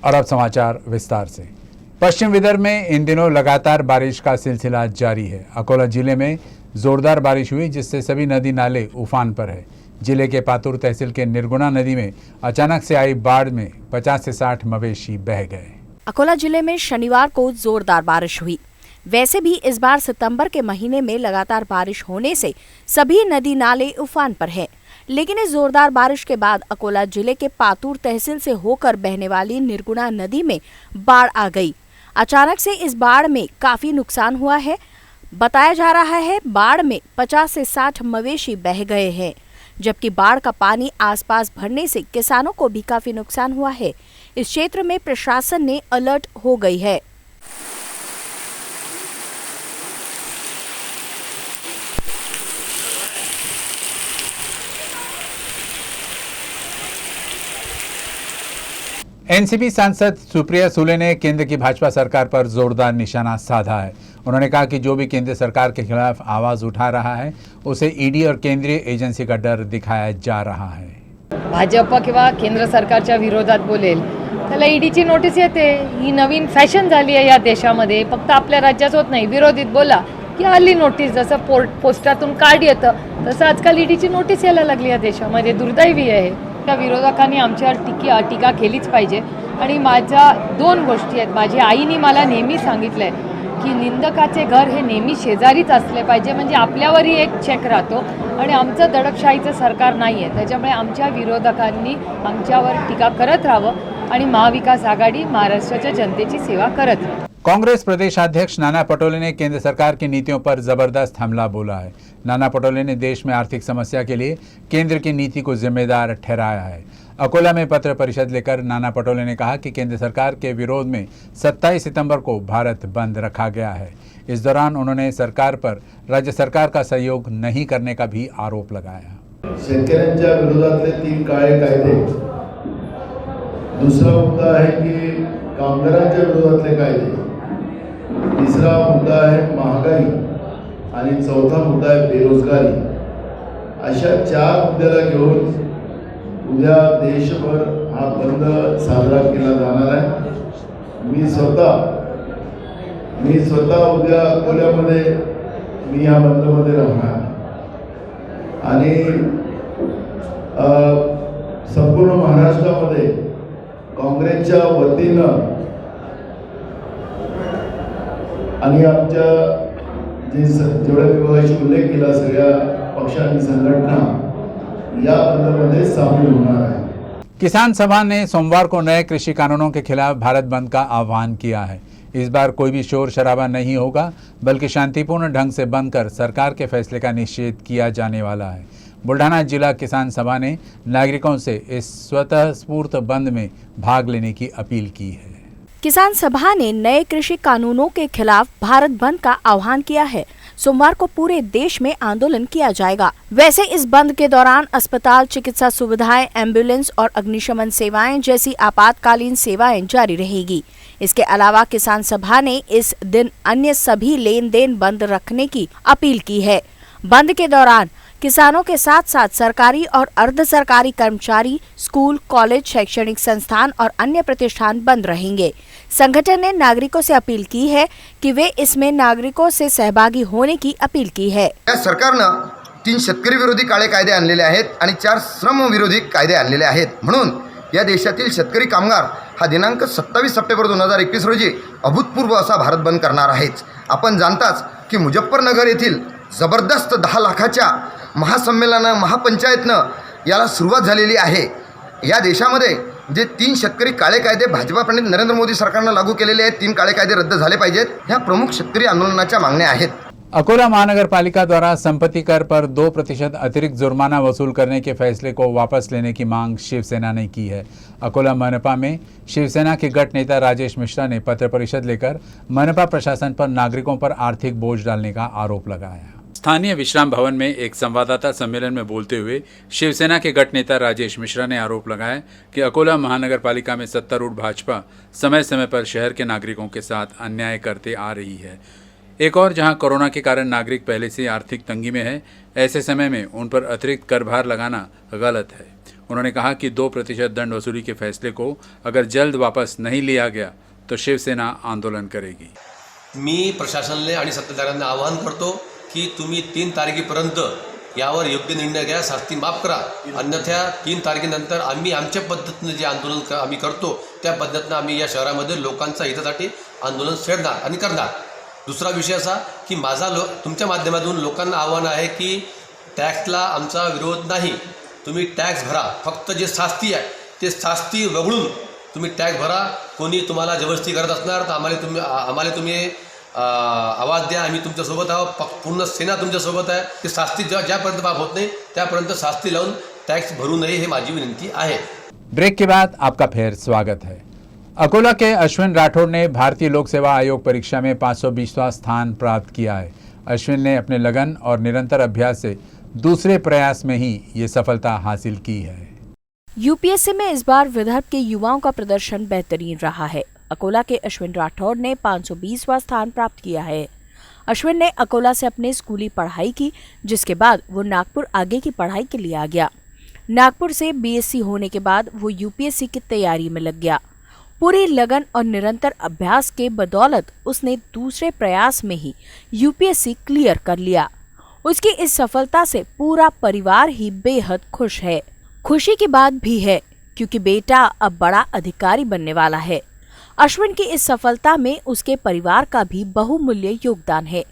और अब समाचार विस्तार से। पश्चिम विदर्भ में इन दिनों लगातार बारिश का सिलसिला जारी है। अकोला जिले में जोरदार बारिश हुई, जिससे सभी नदी नाले उफान पर है। जिले के पातुर तहसील के निर्गुणा नदी में अचानक से आई बाढ़ में 50 से 60 मवेशी बह गए। अकोला जिले में शनिवार को जोरदार बारिश हुई। वैसे भी इस बार सितंबर के महीने में लगातार बारिश होने से सभी नदी नाले उफान पर हैं। लेकिन इस जोरदार बारिश के बाद अकोला जिले के पातुर तहसील से होकर बहने वाली निर्गुणा नदी में बाढ़ आ गई। अचानक से इस बाढ़ में काफी नुकसान हुआ है। बताया जा रहा है बाढ़ में 50 से 60 मवेशी बह गए हैं, जबकि बाढ़ का पानी आसपास भरने से किसानों को भी काफी नुकसान हुआ है। इस क्षेत्र में प्रशासन ने अलर्ट हो गई है। एनसीपी सांसद सुप्रिया सुले ने केंद्र की भाजपा सरकार पर जोरदार निशाना साधा है। उन्होंने कहा कि जो भी केंद्र सरकार के खिलाफ आवाज उठा रहा है उसे ईडी और केंद्रीय एजेंसी का डर दिखाया जा रहा है। भाजप किंवा केंद्र सरकारच्या विरोधात बोलेल त्याला ईडीची नोटीस येते। ही नवीन फॅशन झाली आहे या देशामध्ये। फक्त आपल्या राज्यात होत नाही, विरोधीत बोला की आली नोटीस। जसं पोस्टातून कार्ड येतं तसं आजकाल ईडीची नोटीस यायला लागली या देशामध्ये। दुर्दैवी आहे। त्या विरोधकांनी आमच्यावर टीका केलीच पाहिजे। आणि माझ्या दोन गोष्टी आहेत। माझ्या आईने मला नेहमी सांगितलंय की निंदकाचे घर हे नेहमी शेजारीच असले पाहिजे, म्हणजे आपल्यावरही एक चेक राहतो। आणि आमचं दडपशाहीचं सरकार नाही आहे, त्याच्यामुळे आमच्या विरोधकांनी आमच्यावर टीका करत राहावं आणि महाविकास आघाडी महाराष्ट्राच्या जनतेची सेवा करत राहावी। कांग्रेस प्रदेशाध्यक्ष नाना पटोले ने केंद्र सरकार की नीतियों पर जबरदस्त हमला बोला है। नाना पटोले ने देश में आर्थिक समस्या के लिए केंद्र की नीति को जिम्मेदार ठहराया है। अकोला में पत्र परिषद लेकर नाना पटोले ने कहा कि केंद्र सरकार के विरोध में 27 सितंबर को भारत बंद रखा गया है। इस दौरान उन्होंने सरकार पर राज्य सरकार का सहयोग नहीं करने का भी आरोप लगाया। शेतकऱ्यांच्या विरोधातले 3 काळे कायदे, दूसरा मुद्दा है कि कामगारांच्या विरोधातले कायदे, तीसरा मुद्दा है महागाई आणि चौथा मुद्दा है बेरोजगारी। अशा 4 मुद्द्याला घेऊन उद्या देशभर हा बंद साजरा केला जाणार आहे। मी स्वतः उद्या अकोल्यामध्ये मी या बंदमध्ये राहणार आणि संपूर्ण महाराष्ट्रामध्ये काँग्रेसच्या वतीनं आणि आमच्या जेवढ्या विभागाशी उल्लेख केला सगळ्या पक्षांनी संघटना या बंदमध्ये सामील होणार आहे। किसान सभा ने सोमवार को नए कृषि कानूनों के खिलाफ भारत बंद का आह्वान किया है। इस बार कोई भी शोर शराबा नहीं होगा, बल्कि शांतिपूर्ण ढंग से बंद कर सरकार के फैसले का निषेध किया जाने वाला है। बुल्ढाना जिला किसान सभा ने नागरिकों से इस स्वतः स्फूर्त बंद में भाग लेने की अपील की है। किसान सभा ने नए कृषि कानूनों के खिलाफ भारत बंद का आह्वान किया है। सोमवार को पूरे देश में आंदोलन किया जाएगा। वैसे इस बंद के दौरान अस्पताल, चिकित्सा सुविधाएं, एम्बुलेंस और अग्निशमन सेवाएं जैसी आपातकालीन सेवाएं जारी रहेगी। इसके अलावा किसान सभा ने इस दिन अन्य सभी लेन देन बंद रखने की अपील की है। बंद के दौरान किसानों के साथ साथ सरकारी और अर्ध सरकारी कर्मचारी, स्कूल, कॉलेज, शैक्षणिक संस्थान और अन्य प्रतिष्ठान बंद रहेंगे। संगठन ने नागरिकों से अपील की है कि वे इसमें नागरिकों से सहभागी होने की अपील की है। या सरकारनं 3 शेतकरी विरोधी काळे कायदे आणलेले आहेत आणि 4 श्रम विरोधी कायदे आणलेले आहेत। म्हणून या देशातील शेतकरी कामगार हा दिनांक 27 सप्टेंबर 2021 रोजी अभूतपूर्व असा भारत बंद करणार आहेच। आपण जाणताच की मुजफ्फरनगर येथील जबरदस्त 10 लाखाच्या महासंमेलनानं, महापंचायतनं याला सुरुवात झालेली आहे। या देशामध्ये जे 3 शेतकरी काळे कायदे भाजपा प्रणित नरेंद्र मोदी सरकारनं लागू केलेले आहेत, 3 काळे कायदे रद्द झाले पाहिजेत। ह्या प्रमुख शेतकरी आंदोलनाच्या मागण्या आहेत। अकोला महानगर पालिका द्वारा संपत्ति कर पर 2% अतिरिक्त जुर्माना वसूल करने के फैसले को वापस लेने की मांग शिवसेना ने की है। अकोला मनपा में शिवसेना के गट नेता राजेश मिश्रा ने पत्र परिषद लेकर मनपा प्रशासन पर नागरिकों पर आर्थिक बोझ डालने का आरोप लगाया। स्थानीय विश्राम भवन में एक संवाददाता सम्मेलन में बोलते हुए शिवसेना के गट नेता राजेश मिश्रा ने आरोप लगाया कि अकोला महानगर पालिका में सत्तारूढ़ भाजपा समय समय पर शहर के नागरिकों के साथ अन्याय करते आ रही है। एक और जहां कोरोना के कारण नागरिक पहले से आर्थिक तंगी में है, ऐसे समय में उन पर अतिरिक्त कर भार लगाना गलत है। उन्होंने कहा कि 2% दंड वसूली के फैसले को अगर जल्द वापस नहीं लिया गया तो शिवसेना आंदोलन करेगी। मी प्रशासनाने आणि सत्ताधाऱ्यांना आवाहन करतो की तुम्ही 3 तारखेपर्यंत यावर योग्य निर्णय घ्या, शास्ती माफ करा, अन्यथा 3 तारखेनंतर आम्ही आमच्या पद्धतीने जे आंदोलन आम्ही करतो त्या पद्धतीने आम्ही या शहरामध्ये लोकांच्या हितासाठी आंदोलन छेडणार आणि करणार। दुसरा विषय असा की माझा तुमच्या माध्यमातून लोकांना आव्हान आहे की टॅक्सला आमचा विरोध नाही, तुम्ही टॅक्स भरा, फक्त जे शास्ती आहे ते शास्ती वगळून तुम्ही टॅक्स भरा। कोणी तुम्हाला जबरदस्ती करत असणार तर आम्हाला तुम्ही आवाज द्या, आम्ही तुमच्यासोबत आहोत, पूर्ण सेना तुमच्यासोबत आहे। ते शास्ती ज्यापर्यंत माफ होत नाही त्यापर्यंत शास्ती लावून टॅक्स भरू नये हे माझी विनंती आहे। ब्रेक के बाद आपका फिर स्वागत है। अकोला के अश्विन राठौड़ ने भारतीय लोक सेवा आयोग परीक्षा में 520वां स्थान प्राप्त किया है। अश्विन ने अपने लगन और निरंतर अभ्यास से दूसरे प्रयास में ही ये सफलता हासिल की है। यूपीएससी में इस बार विदर्भ के युवाओं का प्रदर्शन बेहतरीन रहा है। अकोला के अश्विन राठौड़ ने 520वां स्थान प्राप्त किया है। अश्विन ने अकोला से अपने स्कूली पढ़ाई की, जिसके बाद वो नागपुर आगे की पढ़ाई के लिए आ गया। नागपुर से बीएससी होने के बाद वो यूपीएससी की तैयारी में लग गया। पूरी लगन और निरंतर अभ्यास के बदौलत उसने दूसरे प्रयास में ही यूपीएससी क्लियर कर लिया। उसकी इस सफलता से पूरा परिवार ही बेहद खुश है। खुशी की बात भी है क्योंकि बेटा अब बड़ा अधिकारी बनने वाला है। अश्विन की इस सफलता में उसके परिवार का भी बहुमूल्य योगदान है।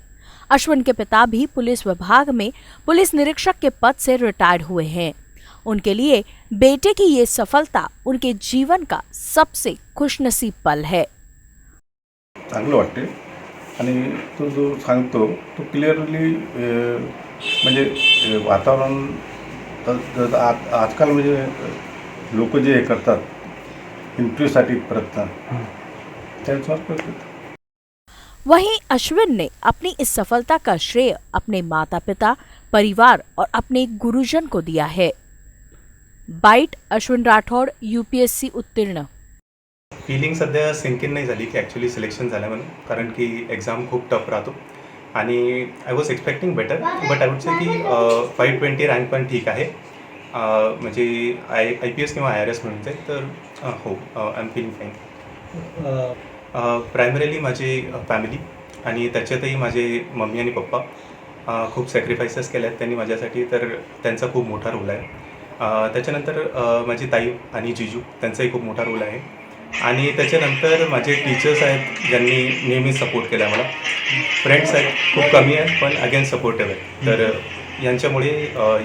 अश्विन के पिता भी पुलिस विभाग में पुलिस निरीक्षक के पद से रिटायर्ड हुए हैं। उनके लिए बेटे की ये सफलता उनके जीवन का सबसे खुशनसीब पल है। चांगलं वाटते आणि तो जो सांगतो तो क्लिअरली म्हणजे वातावरण आजकाल म्हणजे लोक जे हे करतात इंटरव्ह्यूसाठी प्रयत्न त्यानुसार करतात। वहीं अश्विन ने अपनी इस सफलता का श्रेय अपने माता पिता, परिवार और अपने गुरुजन को दिया है। बाईट अश्विन राठौड़, यूपीएससी उत्तीर्ण। फिलिंग सध्या सिंकिन नाही झाली की ॲक्च्युली सिलेक्शन झालं म्हणून, कारण की एक्झाम खूप टफ राहतो आणि I was expecting better, but I would say की 520 रँक पण ठीक आहे। म्हणजे IPS किंवा IRS म्हणून जाईल तर हो, I am feeling fine. Primarily माझी फॅमिली आणि त्याच्यातही माझे मम्मी आणि पप्पा खूप सॅक्रिफायसेस केले आहेत त्यांनी माझ्यासाठी, तर त्यांचा खूप मोठा रोल आहे। त्याच्यानंतर माझी ताई आणि जिजू त्यांचाही खूप मोठा रोल आहे आणि त्याच्यानंतर माझे टीचर्स आहेत ज्यांनी नेहमी सपोर्ट केला मला। फ्रेंड्स आहेत खूप कमी आहेत पण अगेन सपोर्टिव्ह आहेत, तर यांच्यामुळे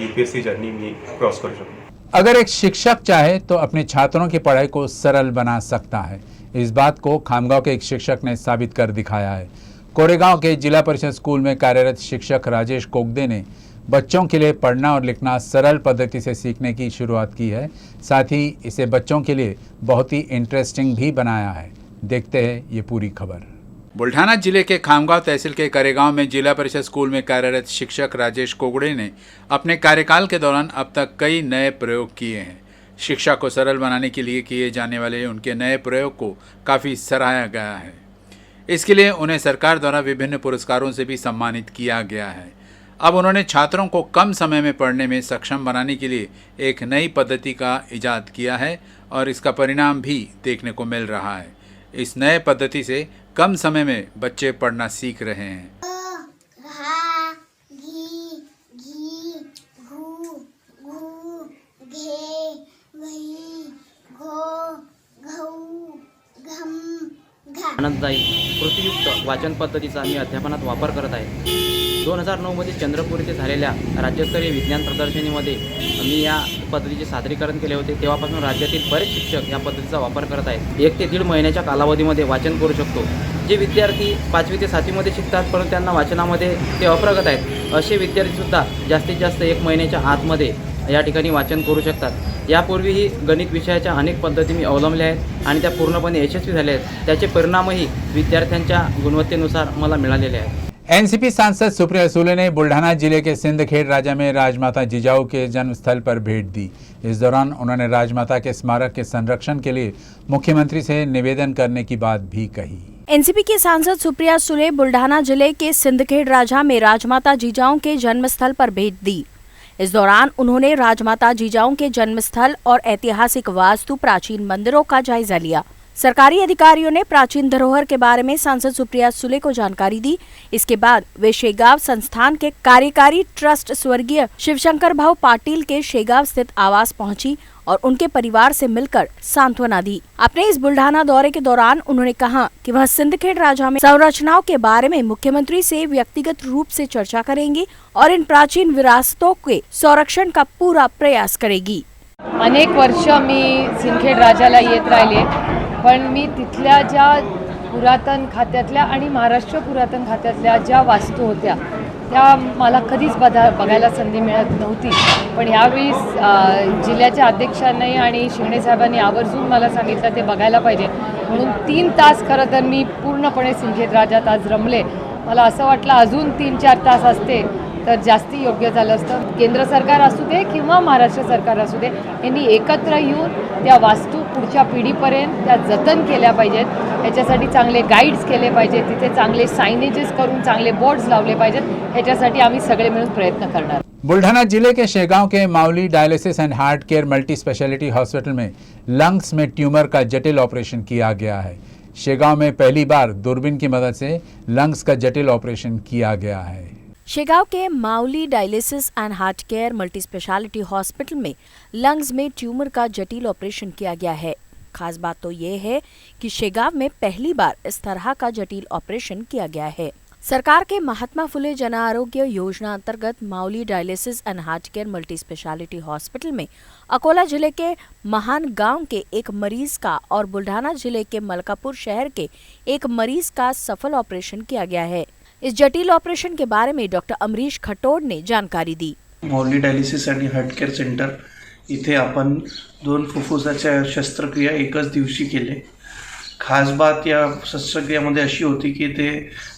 UPSC जर्नी मी क्रॉस करू शकतो। अगर एक शिक्षक चाहे तो अपने छात्रों की पढ़ाई को सरल बना सकता है। इस बात को खामगांव के एक शिक्षक ने साबित कर दिखाया है। कोरेगांव के जिला परिषद स्कूल में कार्यरत शिक्षक राजेश कोगदे ने बच्चों के लिए पढ़ना और लिखना सरल पद्धति से सीखने की शुरुआत की है। साथ ही इसे बच्चों के लिए बहुत ही इंटरेस्टिंग भी बनाया है। देखते हैं ये पूरी खबर। बुल्ढाना जिले के खामगांव तहसील के करेगांव में जिला परिषद स्कूल में कार्यरत शिक्षक राजेश कोगड़े ने अपने कार्यकाल के दौरान अब तक कई नए प्रयोग किए हैं। शिक्षा को सरल बनाने के लिए किए जाने वाले उनके नए प्रयोग को काफ़ी सराहा गया है। इसके लिए उन्हें सरकार द्वारा विभिन्न पुरस्कारों से भी सम्मानित किया गया है। अब उन्होंने छात्रों को कम समय में पढ़ने में सक्षम बनाने के लिए एक नई पद्धति का इजाद किया है और इसका परिणाम भी देखने को मिल रहा है। इस नए पद्धति से कम समय में बच्चे पढ़ना सीख रहे हैं। आनंददायी कृतीयुक्त वाचन पद्धतीचा मी अध्यापनात वापर करत आहे। 2009मध्ये चंद्रपूर येथे झालेल्या राज्यस्तरीय विज्ञान प्रदर्शनीमध्ये मी या पद्धतीचे सादरीकरण केले होते। तेव्हापासून राज्यातील बरेच शिक्षक या पद्धतीचा वापर करत आहेत। 1 ते 1.5 महिन्याच्या कालावधीमध्ये वाचन करू शकतो। जे विद्यार्थी 5वी ते 7वीमध्ये शिकतात परंतु त्यांना वाचनामध्ये ते अप्रगत आहेत, असे विद्यार्थीसुद्धा जास्तीत जास्त 1 महिन्याच्या आतमध्ये या ठिकाणी वाचन करू शकतात। यापूर्वीही गणित विषयाच्या अनेक पद्धती मी अवलंबल्या आहेत आणि त्या पूर्णपणे यशस्वी झाल्या आहेत। त्याचे परिणामही विद्यार्थ्यांच्या गुणवत्तेनुसार मला मिळालेले आहेत। एनसीपी सांसद सुप्रिया सुले ने बुल्ढाना जिले के सिंदखेड़ राजा में राजमाता जिजाऊ के जन्म स्थल पर भेंट दी। इस दौरान उन्होंने राजमाता के स्मारक के संरक्षण के लिए मुख्यमंत्री से निवेदन करने की बात भी कही। एनसीपी की सांसद सुप्रिया सुले बुल्ढाना जिले के सिंदखेड़ राजा में राजमाता जिजाऊ के जन्म स्थल पर भेंट दी। इस दौरान उन्होंने राजमाता जिजाऊ के जन्मस्थल और ऐतिहासिक वास्तु प्राचीन मंदिरों का जायजा लिया। सरकारी अधिकारियों ने प्राचीन धरोहर के बारे में सांसद सुप्रिया सुले को जानकारी दी। इसके बाद वे शेगांव संस्थान के कार्यकारी ट्रस्ट स्वर्गीय शिवशंकर भाऊ पाटिल के शेगांव स्थित आवास पहुंची और उनके परिवार से मिलकर सांत्वना दी। अपने इस बुल्ढाना दौरे के दौरान उन्होंने कहा कि वह सिंदखेड़ राजा में संरचनाओं के बारे में मुख्यमंत्री से व्यक्तिगत रूप से चर्चा करेंगी और इन प्राचीन विरासतों के संरक्षण का पूरा प्रयास करेगी। अनेक वर्ष मी सिंदखेड राजाला येत राहिले, पण मी तिथल्या ज्या पुरातन खात्यातल्या आणि महाराष्ट्र पुरातन खात्यातल्या ज्या वास्तू होत्या त्या मला कधीच बघायला संधी मिळत नव्हती। पण यावेळी जिल्ह्याच्या अध्यक्षांनी आणि शिंगणे साहेबांनी आवर्जून मला सांगितलं ते बघायला पाहिजे, म्हणून 3 तास खरं तर मी पूर्णपणे सिंदखेड राजात आज रमले। मला असं वाटलं अजून 3-4 तास असते तर जास्ती योग्य झालं असतं। केंद्र सरकार असू दे किंवा महाराष्ट्र सरकार असू दे, यांनी एकत्र येऊन त्या वास्तू पुढच्या पिढीपर्यंत त्या जतन केल्या पाहिजेत। याच्यासाठी चांगले गाईड्स केले पाहिजेत, तिथे चांगले सायनेजेस करून चांगले बोर्ड्स लावले पाहिजेत। याच्यासाठी आम्ही सगळे मिळून प्रयत्न करणार। बुल्ढाना जिले के शेगांव के Mauli dialysis and heart care multi speciality hospital में लंग्स में ट्यूमर का जटिल ऑपरेशन किया गया है। शेगांव में पहली बार दूरबीन की मदद से लंग्स का जटिल ऑपरेशन किया गया है। शेगांव के Mauli dialysis and heart care multi speciality hospital में लंग्स में ट्यूमर का जटिल ऑपरेशन किया गया है। खास बात तो ये है कि शेगांव में पहली बार इस तरह का जटिल ऑपरेशन किया गया है। सरकार के महात्मा फुले जन आरोग्य योजना अंतर्गत Mauli dialysis and heart care multi speciality hospital में अकोला जिले के महान गांव के एक मरीज का और बुल्ढाना जिले के मलकापुर शहर के एक मरीज का सफल ऑपरेशन किया गया है। इस जटिल ऑपरेशन के बारे में डॉक्टर अमरीश खटोड ने जानकारी दी। माऊली डायलिसिस आणि हार्ट केअर सेंटर इथे आपण 2 फुफ्फुसाच्या शस्त्रक्रिया एकाच दिवशी केले। खास बात या शस्त्रक्रियामध्ये अशी होती की ते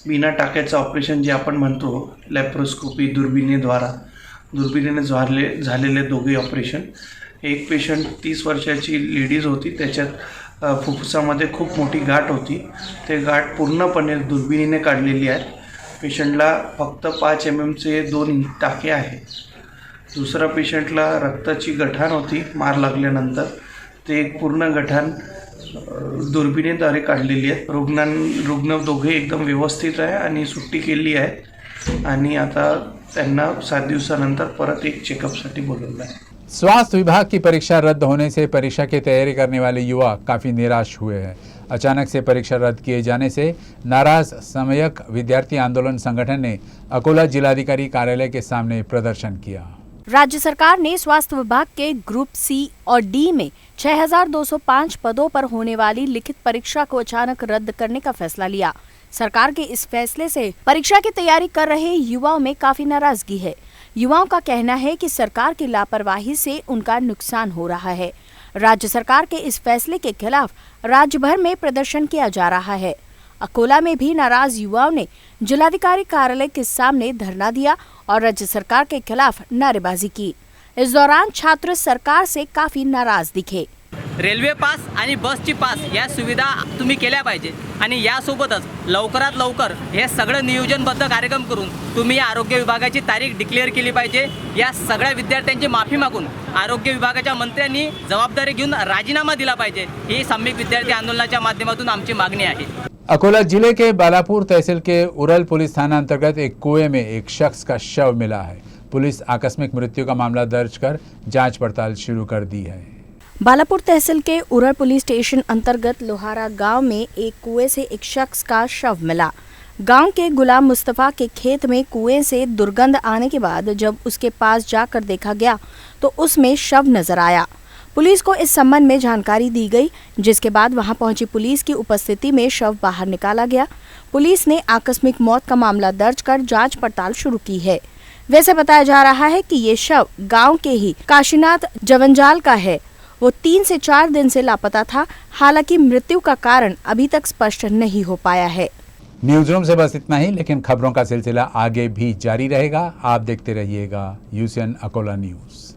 बिना टाक्याचं ऑपरेशन जे आपण म्हणतो लॅप्रोस्कोपी दुर्बिणीने झालेले दोघे ऑपरेशन। एक पेशंट 30 वर्षाची लेडीज होती, त्याच्यात फुफ्फुसामध्ये खूप मोठी गाठ होती, ते गाठ पूर्णपणे दुर्बिणीने काढलेली आहे। पेशंटला फक्त 5 mmचे 2 टाके आहेत। दुसऱ्या पेशंटला रक्ताची गठाण होती मार लागल्यानंतर, ते एक पूर्ण गठाण दुर्बिणीद्वारे काढलेली आहे। रुग्ण दोघे एकदम व्यवस्थित आहे आणि सुट्टी केली आहे आणि आता त्यांना 7 दिवसानंतर परत एक चेकअपसाठी बोलवलं आहे। स्वास्थ्य विभाग की परीक्षा रद्द होने से परीक्षा की तैयारी करने वाले युवा काफ़ी निराश हुए हैं। अचानक से परीक्षा रद्द किए जाने से नाराज समयक विद्यार्थी आंदोलन संगठन ने अकोला जिलाधिकारी कार्यालय के सामने प्रदर्शन किया। राज्य सरकार ने स्वास्थ्य विभाग के ग्रुप सी और डी में 6205 पदों पर होने वाली लिखित परीक्षा को अचानक रद्द करने का फैसला लिया। सरकार के इस फैसले से परीक्षा की तैयारी कर रहे युवाओं में काफी नाराजगी है। युवाओं का कहना है कि सरकार की लापरवाही से उनका नुकसान हो रहा है। राज्य सरकार के इस फैसले के खिलाफ राज्य भर में प्रदर्शन किया जा रहा है। अकोला में भी नाराज युवाओं ने जिलाधिकारी कार्यालय के सामने धरना दिया और राज्य सरकार के खिलाफ नारेबाजी की। इस दौरान छात्र सरकार से काफी नाराज दिखे। रेल्वे पास आणि बसची पास या सुविधा तुम्ही केल्या पाहिजे आणि यासोबतच लवकरात लवकर हे सगळं नियोजनबद्ध कार्यक्रम करून तुम्ही आरोग्य विभागाची तारीख डिक्लेअर केली पाहिजे। या सगळ्या विद्यार्थ्यांची माफी मागून आरोग्य विभागाच्या मंत्र्यांनी जबाबदारी घेऊन राजीनामा दिला पाहिजे, ही सम्यक विद्यार्थी आंदोलनाच्या माध्यमातून आमची मागणी आहे। अकोला जिले के बालापुर तहसील के उरल पुलिस थाना अंतर्गत एक कुएं में एक शख्स का शव मिला है। पुलिस आकस्मिक मृत्यु का मामला दर्ज कर जांच पड़ताल शुरू कर दी है। बालापुर तहसील के उरल पुलिस स्टेशन अंतर्गत लोहारा गांव में एक कुएं से एक शख्स का शव मिला। गांव के गुलाम मुस्तफ़ा के खेत में कुएं से दुर्गंध आने के बाद जब उसके पास जाकर देखा गया तो उसमें शव नजर आया। पुलिस को इस संबंध में जानकारी दी गई, जिसके बाद वहां पहुंची पुलिस की उपस्थिति में शव बाहर निकाला गया। पुलिस ने आकस्मिक मौत का मामला दर्ज कर जांच पड़ताल शुरू की है। वैसे बताया जा रहा है कि ये शव गांव के ही काशीनाथ जवंजाल का है। वो 3 से 4 दिन से लापता था। हालांकि मृत्यु का कारण अभी तक स्पष्ट नहीं हो पाया है। न्यूज रूम से बस इतना ही, लेकिन खबरों का सिलसिला आगे भी जारी रहेगा। आप देखते रहिएगा यूसीएन अकोला न्यूज।